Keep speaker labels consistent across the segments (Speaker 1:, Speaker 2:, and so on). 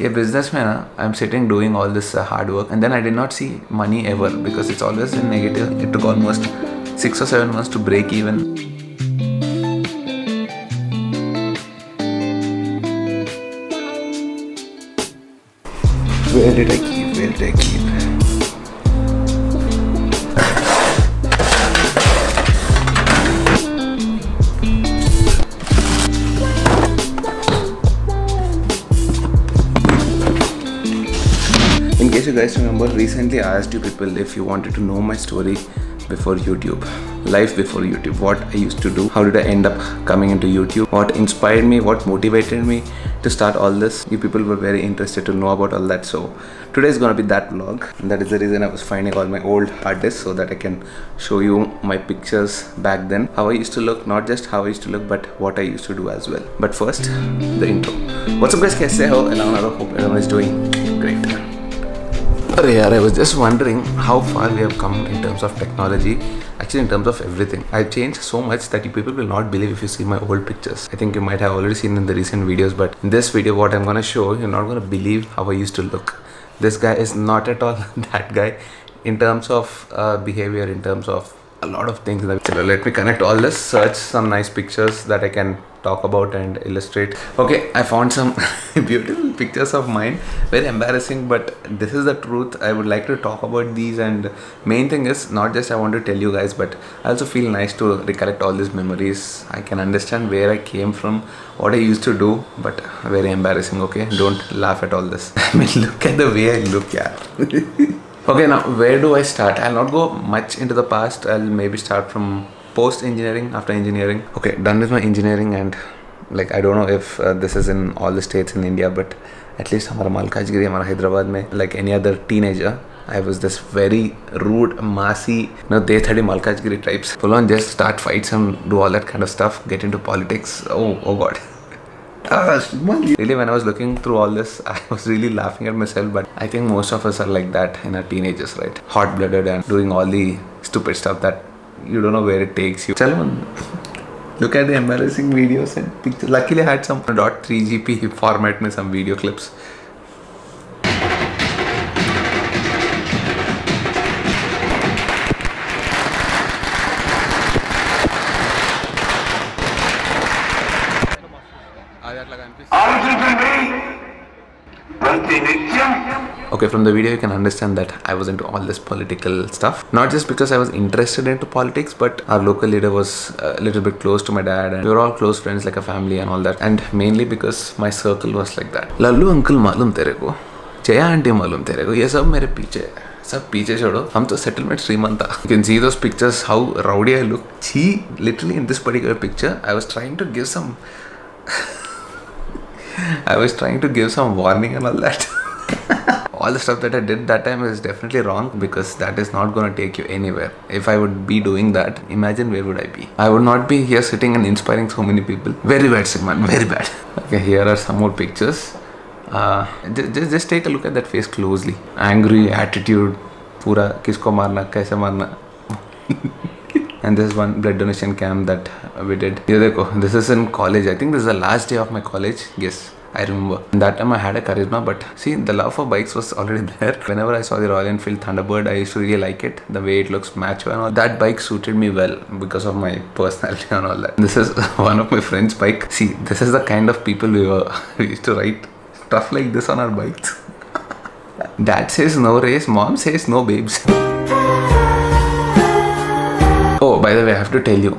Speaker 1: ये business में ना, I'm sitting doing all this hard work and then I did not see money ever because it's always in negative. It took almost 6 or 7 months to break even. Where did I keep? Where did I keep? In case you guys remember, recently I asked you people if you wanted to know my story before YouTube, life before YouTube, what I used to do, how did I end up coming into YouTube, what inspired me, what motivated me to start all this. You people were very interested to know about all that, so today is gonna be that vlog. And that is the reason I was finding all my old hard disks so that I can show you my pictures back then, how I used to look, not just how I used to look but what I used to do as well. But first, the intro. What's up guys, kaise ho? Hope everyone is doing great. I was just wondering how far we have come in terms of technology, actually in terms of everything. I've changed so much that you people will not believe if you see my old pictures. I think you might have already seen in the recent videos, but in this video what I'm gonna show, you're not gonna believe how I used to look. This guy is not at all that guy in terms of behavior, in terms of a lot of things. So let me connect all this, search some nice pictures that I can talk about and illustrate. Okay, I found some beautiful pictures of mine, very embarrassing, but this is the truth. I would like to talk about these, and main thing is not just I want to tell you guys, but I also feel nice to recollect all these memories. I can understand where I came from, what I used to do, but very embarrassing. Okay, don't laugh at all this. I mean, look at the way I look, yeah. Okay, now where do I start? I'll not go much into the past. I'll maybe start from post-engineering, after engineering. Okay, done with my engineering, and like I don't know if this is in all the states in India, but at least हमारा मलकाजगिरी, हमारा हैदराबाद में, like any other teenager, I was this very rude, massy, Day-30 Malkajgiri types. Full on just start fights and do all that kind of stuff, get into politics. Oh god. Really, when I was looking through all this, I was really laughing at myself, but I think most of us are like that in our teenagers, right? Hot-blooded and doing all the stupid stuff that you don't know where it takes you. Look at the embarrassing videos and pictures. Luckily, I had some .3GP format में some video clips. Okay, from the video you can understand that I was into all this political stuff. Not just because I was interested into politics, but our local leader was a little bit close to my dad, and we were all close friends like a family and all that. And mainly because my circle was like that. Lallu uncle malum tere ko, Jaya auntie malum tere ko, ye sab mere piche hai. सब पीछे छोड़ो, हम तो settlement श्रीमंत था. You can see those pictures, how rowdy I look. See, literally in this particular picture, I was trying to give some warning and all that. All the stuff that I did that time is definitely wrong, because that is not going to take you anywhere. If I would be doing that, imagine where would I be? I would not be here sitting and inspiring so many people. Very bad, Simon, very bad. Okay, here are some more pictures. Just take a look at that face closely. Angry, attitude, pura kisko marna, kaise marna. And this is one blood donation camp that we did. This is in college. I think this is the last day of my college. Yes, I remember. That time I had a charisma, but see, the love for bikes was already there. Whenever I saw the Royal Enfield Thunderbird, I used to really like it. The way it looks macho and all. That bike suited me well because of my personality and all that. This is one of my friend's bike. See, this is the kind of people we were. We used to write stuff like this on our bikes. Dad says no race, mom says no babes. Oh, by the way, I have to tell you,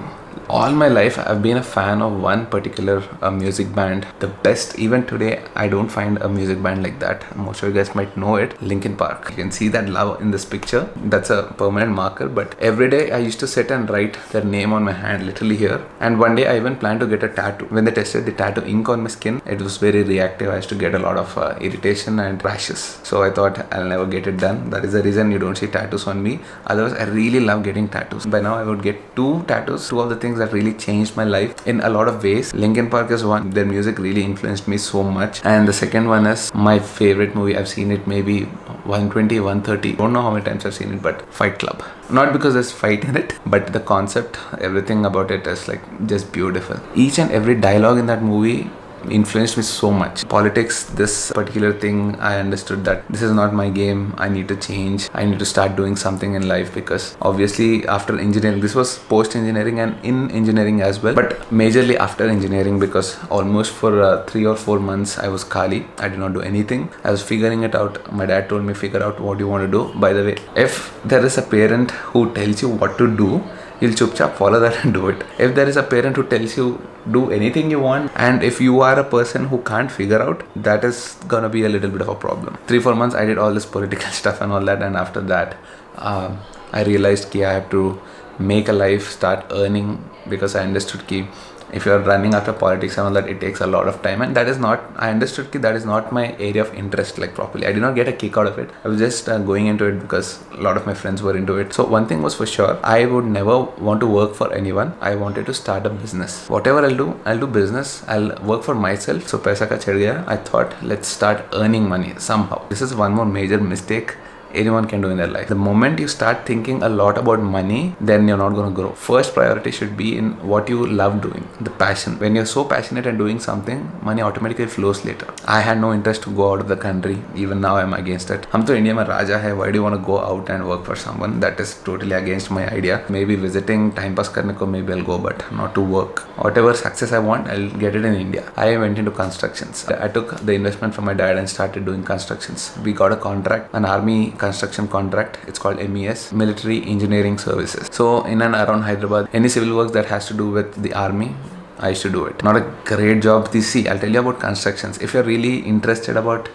Speaker 1: all my life I've been a fan of one particular music band. The best, even today I don't find a music band like that. Most of you guys might know it, Linkin Park. You can see that love in this picture. That's a permanent marker, but every day I used to sit and write their name on my hand, literally here. And one day I even planned to get a tattoo. When they tested the tattoo ink on my skin, it was very reactive. I used to get a lot of irritation and rashes. So I thought I'll never get it done. That is the reason you don't see tattoos on me. Otherwise, I really love getting tattoos. By now I would get 2 tattoos, 2 of the things that really changed my life in a lot of ways. Linkin Park is one. Their music really influenced me so much. And the second one is my favorite movie. I've seen it maybe 120, 130. Don't know how many times I've seen it, but Fight Club. Not because there's fight in it, but the concept, everything about it is like just beautiful. Each and every dialogue in that movie influenced me so much. Politics, this particular thing, I understood that this is not my game. I need to change. I need to start doing something in life, because obviously after engineering, this was post engineering and in engineering as well, but majorly after engineering, because almost for 3 or 4 months I was khali. I did not do anything. I was figuring it out. My dad told me, figure out what you want to do. By the way, if there is a parent who tells you what to do, you'll chupchap follow that and do it. If there is a parent who tells you do anything you want, and if you are a person who can't figure out, that is gonna be a little bit of a problem. 3-4 months I did all this political stuff and all that, and after that I realized I have to make a life, start earning, because I understood if you are running after politics and all that, it takes a lot of time, and that is not, I understood that is not my area of interest, like properly. I did not get a kick out of it. I was just going into it because a lot of my friends were into it. So one thing was for sure, I would never want to work for anyone. I wanted to start a business. Whatever I'll do business. I'll work for myself. So paisa ka chad gaya. I thought, let's start earning money somehow. This is one more major mistake anyone can do in their life. The moment you start thinking a lot about money, then you're not going to grow. First priority should be in what you love doing, the passion. When you're so passionate and doing something, money automatically flows later. I had no interest to go out of the country. Even now I'm against it. Hum to India mein raja hai. Why do you want to go out and work for someone? That is totally against my idea. Maybe visiting, time pass karne ko, maybe I'll go, but not to work. Whatever success I want, I'll get it in India. I went into constructions. I took the investment from my dad and started doing constructions. We got a contract, an army construction contract. It's called MES, Military Engineering Services. So in and around Hyderabad, any civil works that has to do with the army, I used to do it. Not a great job. See, I'll tell you about constructions. If you're really interested about,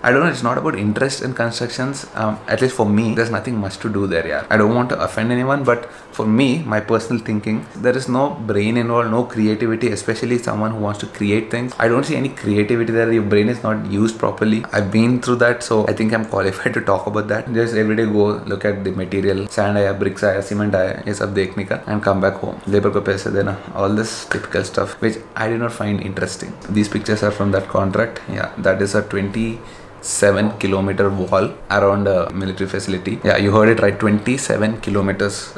Speaker 1: I don't know, it's not about interest in constructions. At least for me, there's nothing much to do there. Yeah, I don't want to offend anyone, but for me, my personal thinking, there is no brain involved, no creativity, especially someone who wants to create things. I don't see any creativity there. Your brain is not used properly. I've been through that, so I think I'm qualified to talk about that. Just every day go look at the material, sand aaya, bricks aaya, cement aaya, ye sab dekhne ka, and come back home. Labor ko paise dena, all this typical stuff, which I did not find interesting. These pictures are from that contract. Yeah, that is a 27-kilometer wall around a military facility. Yeah, you heard it right, 27 kilometers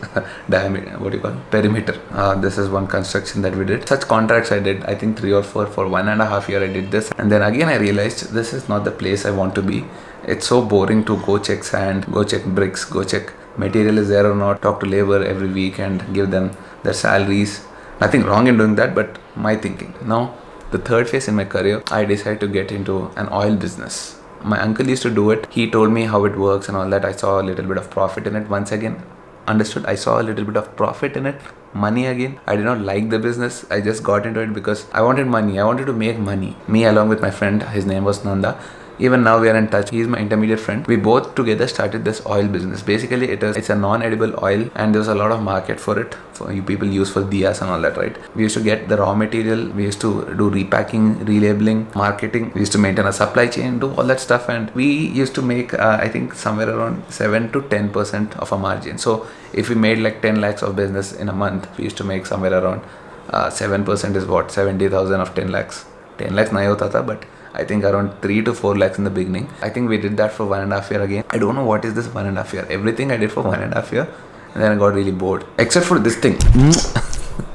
Speaker 1: diameter, what do you call it? Perimeter. This is one construction that we did. Such contracts I did, I think 3 or 4 for 1.5 years I did this, and then again I realized this is not the place I want to be. It's so boring to go check sand, go check bricks, go check material is there or not, talk to labor every week and give them their salaries. Nothing wrong in doing that, but my thinking. Now, the third phase in my career, I decided to get into an oil business. My uncle used to do it. He told me how it works and all that. I saw a little bit of profit in it. Once again, understood, I saw a little bit of profit in it. Money again. I did not like the business. I just got into it because I wanted money. I wanted to make money. Me along with my friend, his name was Nanda. Even now we are in touch. He's my intermediate friend. We both together started this oil business. Basically, it's a non-edible oil, and there's a lot of market for it. For you people use for diyas and all that, right? We used to get the raw material. We used to do repacking, relabeling, marketing. We used to maintain a supply chain, do all that stuff, and we used to make I think somewhere around 7 to 10% of a margin. So if we made like 10 lakhs of business in a month, we used to make somewhere around 7% is what, 70,000 of 10 lakhs. 10 lakhs nahi hota tha, but I think around 3 to 4 lakhs in the beginning. I think we did that for 1.5 years again. I don't know what is this 1.5 years. Everything I did for 1.5 years, and then I got really bored. Except for this thing.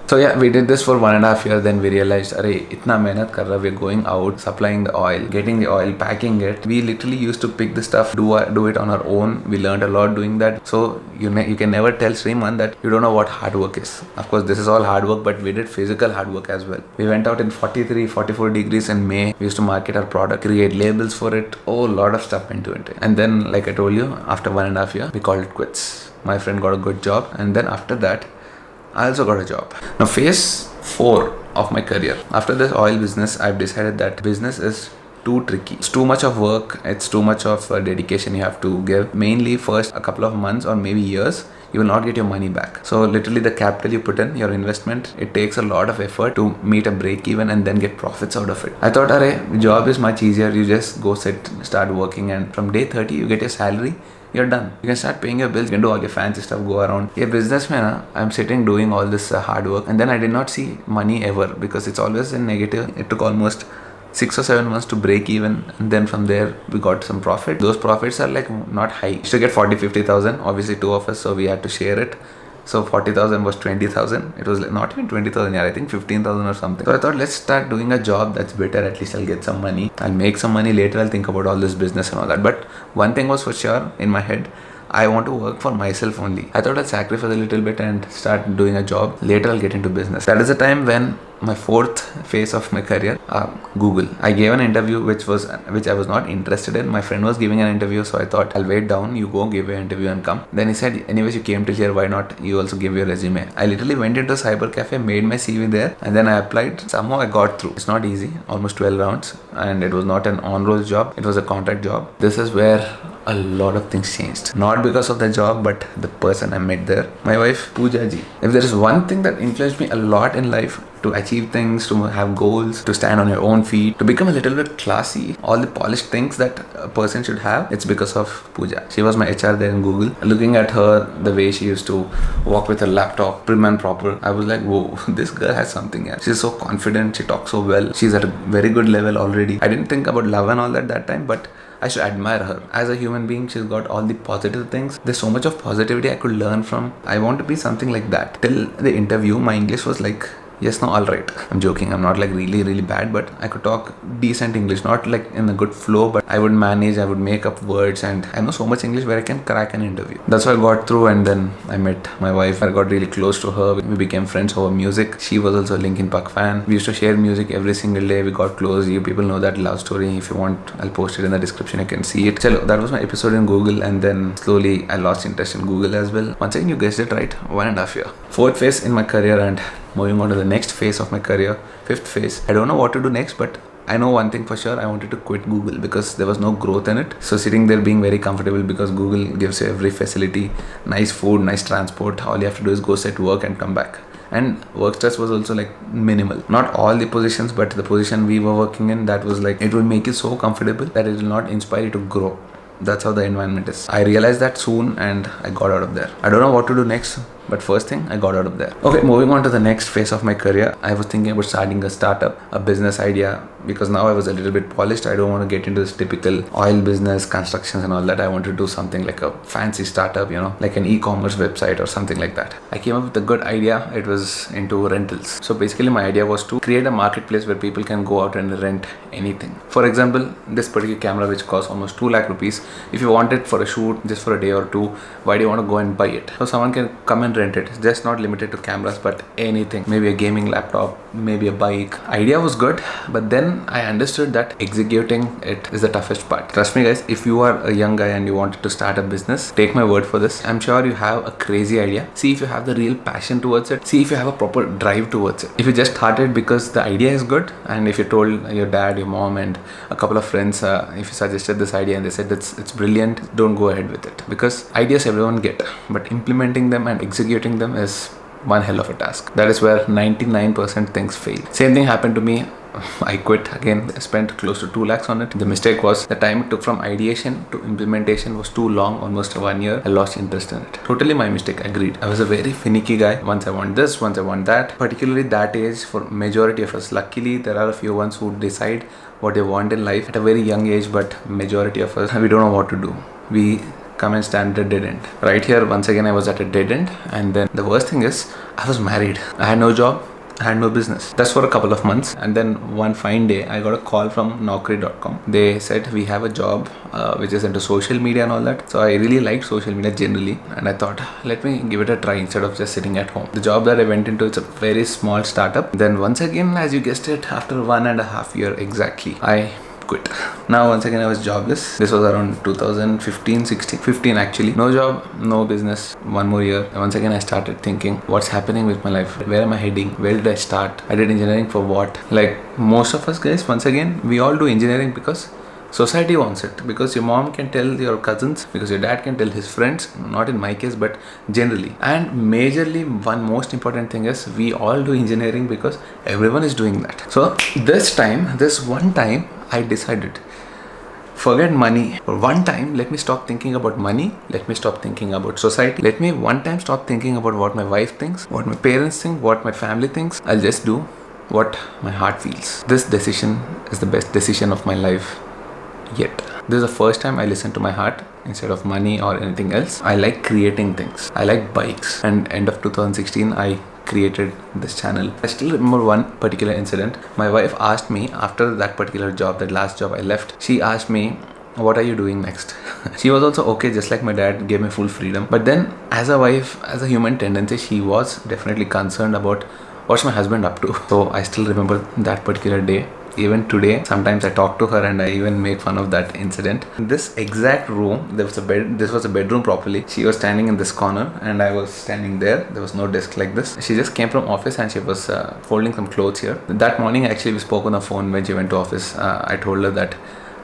Speaker 1: So yeah, we did this for 1.5 years. Then we realized, arey, itna mehnat kar raha, we're going out, supplying the oil, getting the oil, packing it. We literally used to pick the stuff, do it on our own. We learned a lot doing that. So you can never tell Sriman that you don't know what hard work is. Of course, this is all hard work, but we did physical hard work as well. We went out in 43, 44 degrees in May. We used to market our product, create labels for it. Oh, a lot of stuff into it. And then, like I told you, after 1.5 years, we called it quits. My friend got a good job, and then after that, I also got a job. Now, phase 4 of my career. After this oil business, I've decided that business is too tricky. It's too much of work. It's too much of dedication you have to give. Mainly first a couple of months or maybe years, you will not get your money back. So literally the capital you put in, your investment, it takes a lot of effort to meet a break even and then get profits out of it. I thought, the job is much easier. You just go sit, start working, and from day 30, you get your salary. You're done. You can start paying your bills. You can do all your fancy stuff, go around. Yeah, businessman, I'm sitting doing all this hard work, and then I did not see money ever because it's always in negative. It took almost 6 or 7 months to break even, and then from there we got some profit. Those profits are like not high. We used to get 40-50,000. Obviously 2 of us, so we had to share it. So 40,000 was 20,000. It was not even 20,000, yeah, I think 15,000 or something. So I thought, let's start doing a job that's better. At least I'll get some money. I'll make some money later. I'll think about all this business and all that. But one thing was for sure in my head, I want to work for myself only. I thought I'll sacrifice a little bit and start doing a job. Later I'll get into business. That is the time when my fourth phase of my career, Google. I gave an interview which I was not interested in. My friend was giving an interview, so I thought I'll wait down, you go give an interview and come. Then he said, anyways, you came till here, why not you also give your resume? I literally went into a cyber cafe, made my CV there, and then I applied. Somehow I got through. It's not easy, almost 12 rounds, and it was not an on-roll job, it was a contract job. This is where a lot of things changed. Not because of the job, but the person I met there. My wife, Pooja ji. If there is one thing that influenced me a lot in life, to achieve things, to have goals, to stand on your own feet, to become a little bit classy, all the polished things that a person should have, it's because of Pooja. She was my HR there in Google. Looking at her, the way she used to walk with her laptop, prim and proper, I was like, whoa, this girl has something here. She's so confident, she talks so well, she's at a very good level already. I didn't think about love and all that time, but I should admire her. As a human being, she's got all the positive things. There's so much of positivity I could learn from. I want to be something like that. Till the interview, my English was like, yes, no, all right. I'm joking. I'm not like really bad, but I could talk decent English, not like in a good flow, but I would manage, I would make up words, and I know so much English where I can crack an interview. That's how I got through, and then I met my wife. I got really close to her. We became friends over music. She was also a Linkin Park fan. We used to share music every single day. We got close. You people know that love story. If you want, I'll post it in the description. You can see it. Chalo, that was my episode in Google, and then slowly I lost interest in Google as well. Once again, you guessed it right, 1.5 years. Fourth phase in my career, and moving on to the next phase of my career, fifth phase. I don't know what to do next, but I know one thing for sure. I wanted to quit Google because there was no growth in it. So sitting there being very comfortable, because Google gives you every facility, nice food, nice transport. All you have to do is go set work and come back. And work stress was also like minimal. Not all the positions, but the position we were working in, that was like, it will make you so comfortable that it will not inspire you to grow. That's how the environment is. I realized that soon, and I got out of there. I don't know what to do next, but first thing, I got out of there. Okay, moving on to the next phase of my career. I was thinking about starting a startup, a business idea, because now I was a little bit polished. I don't want to get into this typical oil business, constructions and all that. I want to do something like a fancy startup, you know, like an e-commerce website or something like that. I came up with a good idea. It was into rentals. So basically my idea was to create a marketplace where people can go out and rent anything. For example, this particular camera, which costs almost 2 lakh rupees. If you want it for a shoot, just for a day or two, why do you want to go and buy it? So someone can come and rent it. It's just not limited to cameras, but anything. Maybe a gaming laptop, maybe a bike. Idea was good, but then I understood that executing it is the toughest part. Trust me guys, if you are a young guy and you wanted to start a business, take my word for this. I'm sure you have a crazy idea. See if you have the real passion towards it. See if you have a proper drive towards it. If you just started because the idea is good, and if you told your dad, your mom and a couple of friends, if you suggested this idea and they said it's brilliant, don't go ahead with it. Because ideas everyone get, but implementing them and executing them is one hell of a task. That is where 99% things fail. Same thing happened to me. I quit again. I spent close to 2 lakhs on it. The mistake was the time it took from ideation to implementation was too long, almost 1 year. I lost interest in it. Totally my mistake, agreed. I was a very finicky guy. Once I want this, once I want that. Particularly that age for majority of us. Luckily, there are a few ones who decide what they want in life at a very young age, but majority of us, we don't know what to do. We come and stand at a dead end. Right here, once again, I was at a dead end. And then the worst thing is, I was married. I had no job. I had no business. That's for a couple of months. And then one fine day, I got a call from Naukri.com. They said, we have a job which is into social media and all that. So I really liked social media generally. And I thought, let me give it a try instead of just sitting at home. The job that I went into, it's a very small startup. Then once again, as you guessed it, after 1.5 years exactly, I quit. Now once again I was jobless. This was around 2015, 16, 15 actually. No job, no business, 1 more year. And once again I started thinking, what's happening with my life? Where am I heading? Where did I start? I did engineering for what? Like most of us guys, once again, we all do engineering because society wants it, because your mom can tell your cousins, because your dad can tell his friends, not in my case but generally. And majorly one most important thing is we all do engineering because everyone is doing that. So this one time I decided, forget money. For one time, let me stop thinking about money. Let me stop thinking about society. Let me one time stop thinking about what my wife thinks, what my parents think, what my family thinks. I'll just do what my heart feels. This decision is the best decision of my life yet. This is the first time I listened to my heart instead of money or anything else. I like creating things. I like bikes. And end of 2016, I created this channel. I still remember one particular incident. My wife asked me after that particular job, that last job I left, she asked me, what are you doing next? She was also okay, just like my dad gave me full freedom. But then as a wife, as a human tendency, she was definitely concerned about what's my husband up to. So I still remember that particular day. Even today, sometimes I talk to her and I even make fun of that incident. In this exact room, there was a bed. This was a bedroom properly. She was standing in this corner and I was standing there. There was no desk like this. She just came from office and she was folding some clothes here. That morning, actually, we spoke on the phone when she went to office. I told her that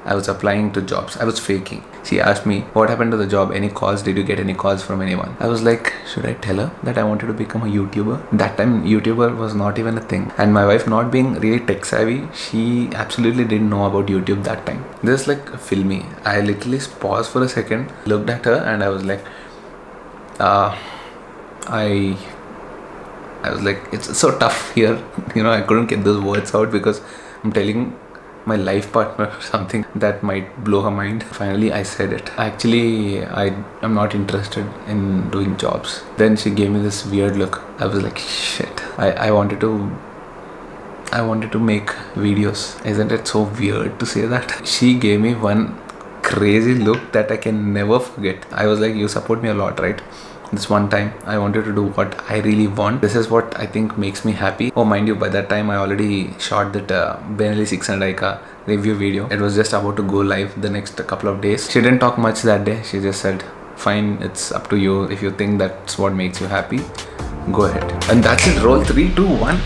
Speaker 1: I was applying to jobs. I was faking. She asked me, what happened to the job? Any calls? Did you get any calls from anyone? I was like, should I tell her that I wanted to become a YouTuber? That time, YouTuber was not even a thing. And my wife, not being really tech savvy, she absolutely didn't know about YouTube that time. This is like filmy. I literally paused for a second, looked at her and I was like, I was like, it's so tough here. You know, I couldn't get those words out because I'm telling my life partner something that might blow her mind. Finally, I said it. Actually, I am not interested in doing jobs. Then she gave me this weird look. I was like, shit. I wanted to make videos. Isn't it so weird to say that? She gave me one crazy look that I can never forget. I was like, you support me a lot, right? This one time I wanted to do what I really want. This is what I think makes me happy. Oh, mind you, by that time I already shot that Benelli 600i ka review video. It was just about to go live the next couple of days. She didn't talk much that day. She just said, fine, it's up to you. If you think that's what makes you happy, go ahead. And that's it. Roll 3, 2, 1.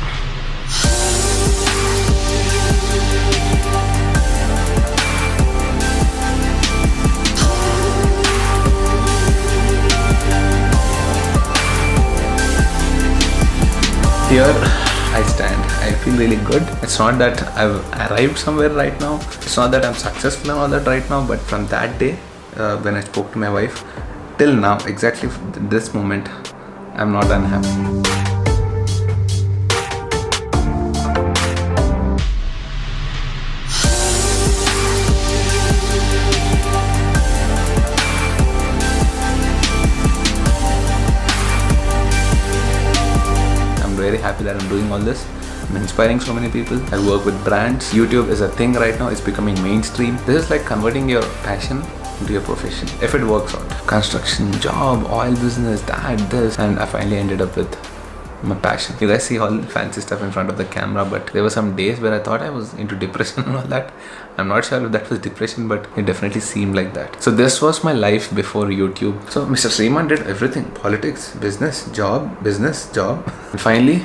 Speaker 1: Here I stand. I feel really good. It's not that I've arrived somewhere right now. It's not that I'm successful and all that right now. But from that day, when I spoke to my wife, till now, exactly this moment, I'm not unhappy. Very happy that I'm doing all this. I'm inspiring so many people. I work with brands. YouTube is a thing right now. It's becoming mainstream. This is like converting your passion into your profession. If it works out. Construction, job, oil business, this. And I finally ended up with my passion. You guys see all the fancy stuff in front of the camera, but there were some days where I thought I was into depression and all that. I'm not sure if that was depression, but it definitely seemed like that. So this was my life before YouTube. So Mr. Sriman did everything. Politics, business, job. And finally,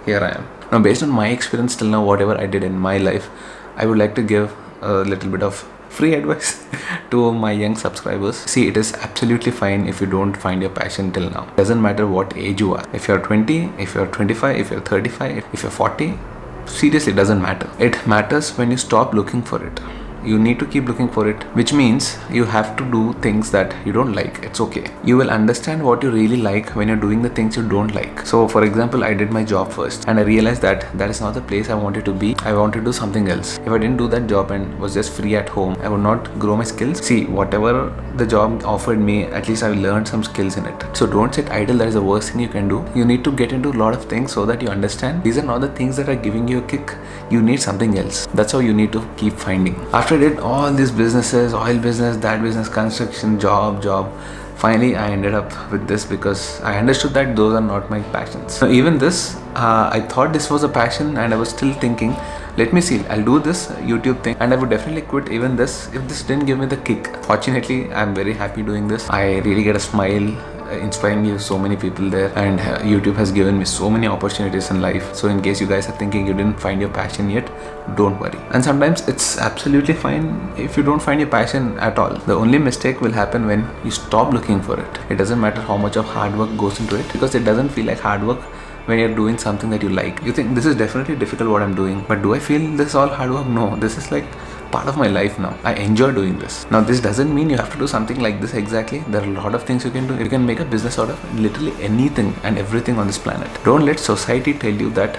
Speaker 1: here I am. Now, based on my experience till now, whatever I did in my life, I would like to give a little bit of free advice to my young subscribers. See, it is absolutely fine if you don't find your passion till now. It doesn't matter what age you are. If you're 20, if you're 25, if you're 35, if you're 40, seriously, it doesn't matter. It matters when you stop looking for it. You need to keep looking for it, which means you have to do things that you don't like. It's okay. You will understand what you really like when you're doing the things you don't like. So for example, I did my job first and I realized that that is not the place I wanted to be. I wanted to do something else. If I didn't do that job and was just free at home, I would not grow my skills. See, whatever the job offered me, at least I learned some skills in it. So don't sit idle. That is the worst thing you can do. You need to get into a lot of things so that you understand these are not the things that are giving you a kick. You need something else. That's how you need to keep finding. After I did all these businesses, oil business, that business, construction, job, finally I ended up with this because I understood that those are not my passions. So even this, I thought this was a passion and I was still thinking, let me see, I'll do this YouTube thing and I would definitely quit even this if this didn't give me the kick. Fortunately, I'm very happy doing this. I really get a smile inspiring so many people there, and YouTube has given me so many opportunities in life. So in case you guys are thinking you didn't find your passion yet, don't worry. And sometimes it's absolutely fine if you don't find your passion at all. The only mistake will happen when you stop looking for it. It doesn't matter how much of hard work goes into it, because it doesn't feel like hard work when you're doing something that you like. You think this is definitely difficult what I'm doing, but do I feel this all hard work? No, this is like part of my life now. I enjoy doing this. Now this doesn't mean you have to do something like this exactly. There are a lot of things you can do. You can make a business out of literally anything and everything on this planet. Don't let society tell you that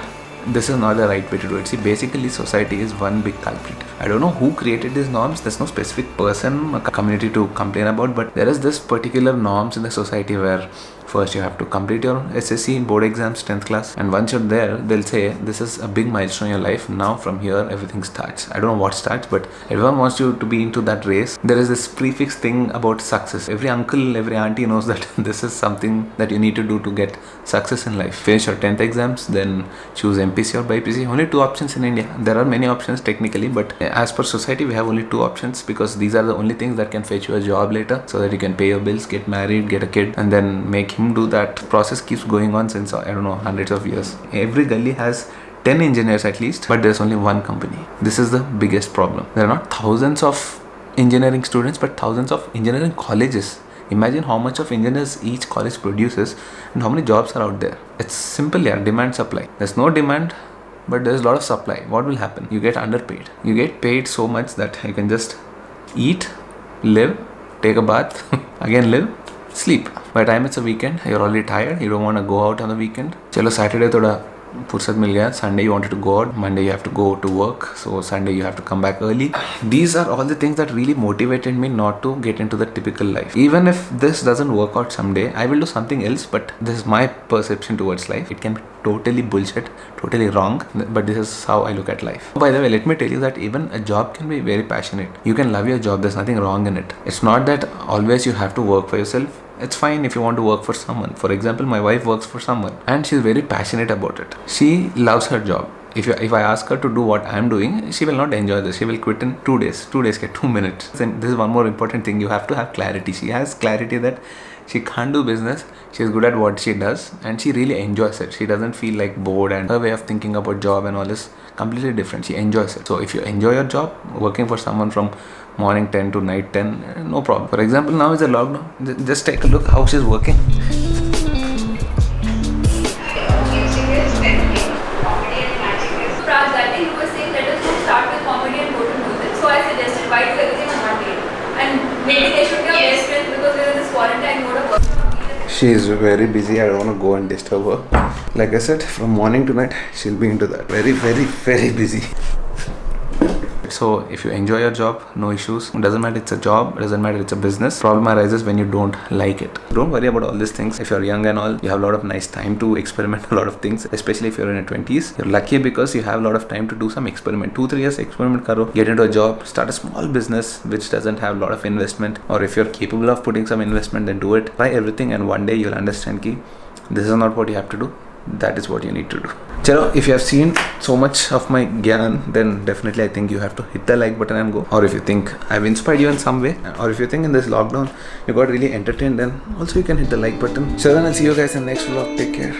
Speaker 1: this is not the right way to do it. See, basically society is one big culprit. I don't know who created these norms. There's no specific person, a community to complain about, but there is this particular norms in the society where first you have to complete your SSC board exams 10th class, and once you're there they'll say this is a big milestone in your life. Now from here everything starts. I don't know what starts, but everyone wants you to be into that race. There is this prefix thing about success. Every uncle, every auntie knows that this is something that you need to do to get success in life. Finish your 10th exams, then choose MPC or BPC. Only 2 options in India. There are many options technically, but as per society we have only 2 options because these are the only things that can fetch you a job later, so that you can pay your bills, get married, get a kid, and then make him do that. Process keeps going on since, I don't know, hundreds of years. Every gully has 10 engineers at least, but there's only one company. This is the biggest problem. There are not thousands of engineering students, but thousands of engineering colleges. Imagine how much of engineers each college produces and how many jobs are out there. It's simple, yeah, demand supply. There's no demand, but there's a lot of supply. What will happen? You get underpaid. You get paid so much that you can just eat, live, take a bath, again live, sleep. By the time it's a weekend, you're already tired. You don't want to go out on the weekend. Chalo, Saturday thoda fursat mil gaya. Sunday you wanted to go out. Monday you have to go to work. So Sunday you have to come back early. These are all the things that really motivated me not to get into the typical life. Even if this doesn't work out someday, I will do something else. But this is my perception towards life. It can be totally bullshit, totally wrong, but this is how I look at life. By the way, let me tell you that even a job can be very passionate. You can love your job. There's nothing wrong in it. It's not that always you have to work for yourself. It's fine if you want to work for someone. For example, my wife works for someone and she's very passionate about it. She loves her job. If I ask her to do what I'm doing, she will not enjoy this. She will quit in 2 days. 2 days, 2 minutes. And this is one more important thing. You have to have clarity. She has clarity that she can't do business. She's good at what she does and she really enjoys it. She doesn't feel like bored, and her way of thinking about job and all is completely different. She enjoys it. So if you enjoy your job, working for someone from morning 10 to night 10, no problem. For example, now is a lockdown. Just take a look how she's working. She is very busy. I don't want to go and disturb her. Like I said, from morning to night, she'll be into that. Very, very, very busy. So if you enjoy your job, no issues. It doesn't matter it's a job, it doesn't matter it's a business. Problem arises when you don't like it. Don't worry about all these things. If you're young and all, you have a lot of nice time to experiment a lot of things, especially if you're in your 20s. You're lucky because you have a lot of time to do some experiment. 2-3 years experiment karo, get into a job, start a small business which doesn't have a lot of investment, or if you're capable of putting some investment, then do it. Try everything and one day you'll understand ki this is not what you have to do. That is what you need to do. Chalo, if you have seen so much of my gyan, then definitely I think you have to hit the like button and go. Or if you think I've inspired you in some way, or if you think in this lockdown you got really entertained, then also you can hit the like button. So then I'll see you guys in the next vlog. Take care.